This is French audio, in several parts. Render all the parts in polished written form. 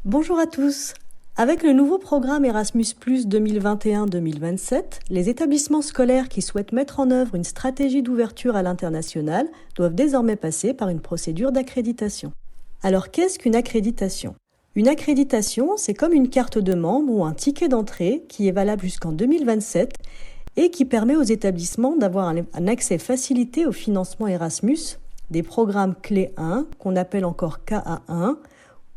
Bonjour à tous. Avec le nouveau programme Erasmus+ 2021-2027, les établissements scolaires qui souhaitent mettre en œuvre une stratégie d'ouverture à l'international doivent désormais passer par une procédure d'accréditation. Alors qu'est-ce qu'une accréditation ? Une accréditation, c'est comme une carte de membre ou un ticket d'entrée qui est valable jusqu'en 2027 et qui permet aux établissements d'avoir un accès facilité au financement Erasmus, des programmes clés 1, qu'on appelle encore KA1,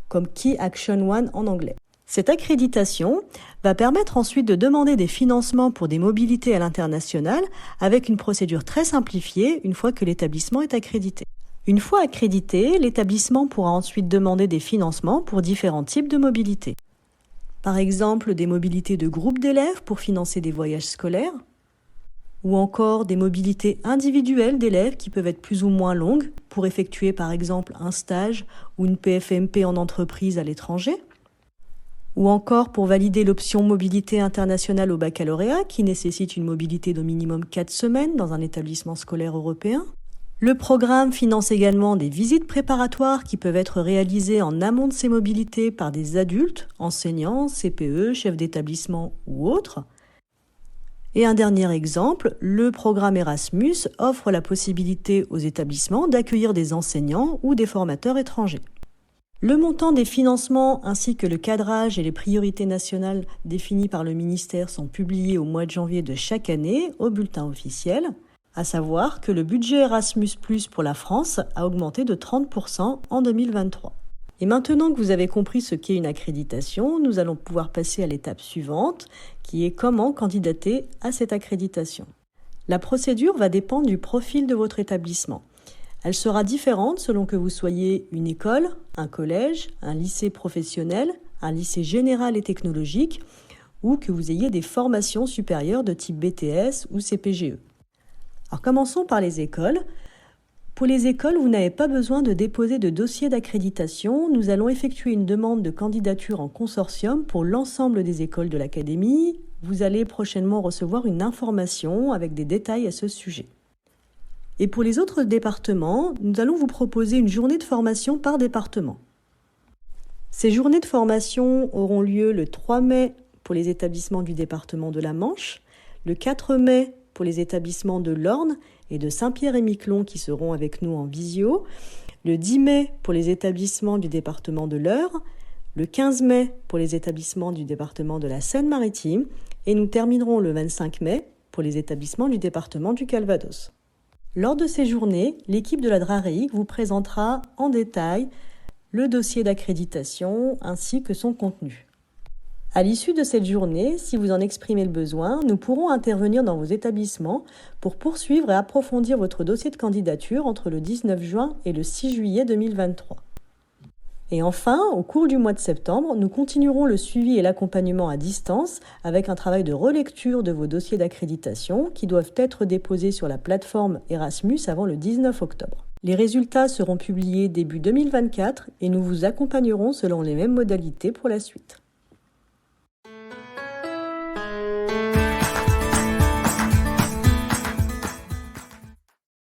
comme Key Action 1 en anglais. Cette accréditation va permettre ensuite de demander des financements pour des mobilités à l'international avec une procédure très simplifiée une fois que l'établissement est accrédité. Une fois accrédité, l'établissement pourra ensuite demander des financements pour différents types de mobilités. Par exemple, des mobilités de groupes d'élèves pour financer des voyages scolaires, ou encore des mobilités individuelles d'élèves qui peuvent être plus ou moins longues pour effectuer par exemple un stage ou une PFMP en entreprise à l'étranger, ou encore pour valider l'option mobilité internationale au baccalauréat qui nécessite une mobilité d'au minimum 4 semaines dans un établissement scolaire européen. Le programme finance également des visites préparatoires qui peuvent être réalisées en amont de ces mobilités par des adultes, enseignants, CPE, chefs d'établissement ou autres. Et un dernier exemple, le programme Erasmus offre la possibilité aux établissements d'accueillir des enseignants ou des formateurs étrangers. Le montant des financements ainsi que le cadrage et les priorités nationales définies par le ministère sont publiés au mois de janvier de chaque année au bulletin officiel, à savoir que le budget Erasmus+ pour la France a augmenté de 30% en 2023. Et maintenant que vous avez compris ce qu'est une accréditation, nous allons pouvoir passer à l'étape suivante, qui est comment candidater à cette accréditation. La procédure va dépendre du profil de votre établissement. Elle sera différente selon que vous soyez une école, un collège, un lycée professionnel, un lycée général et technologique, ou que vous ayez des formations supérieures de type BTS ou CPGE. Alors commençons par les écoles. Pour les écoles, vous n'avez pas besoin de déposer de dossier d'accréditation. Nous allons effectuer une demande de candidature en consortium pour l'ensemble des écoles de l'académie. Vous allez prochainement recevoir une information avec des détails à ce sujet. Et pour les autres départements, nous allons vous proposer une journée de formation par département. Ces journées de formation auront lieu le 3 mai pour les établissements du département de la Manche, le 4 mai pour les établissements de l'Orne et de Saint-Pierre-et-Miquelon qui seront avec nous en visio, le 10 mai pour les établissements du département de l'Eure, le 15 mai pour les établissements du département de la Seine-Maritime et nous terminerons le 25 mai pour les établissements du département du Calvados. Lors de ces journées, l'équipe de la DRAREIC vous présentera en détail le dossier d'accréditation ainsi que son contenu. À l'issue de cette journée, si vous en exprimez le besoin, nous pourrons intervenir dans vos établissements pour poursuivre et approfondir votre dossier de candidature entre le 19 juin et le 6 juillet 2023. Et enfin, au cours du mois de septembre, nous continuerons le suivi et l'accompagnement à distance avec un travail de relecture de vos dossiers d'accréditation qui doivent être déposés sur la plateforme Erasmus avant le 19 octobre. Les résultats seront publiés début 2024 et nous vous accompagnerons selon les mêmes modalités pour la suite.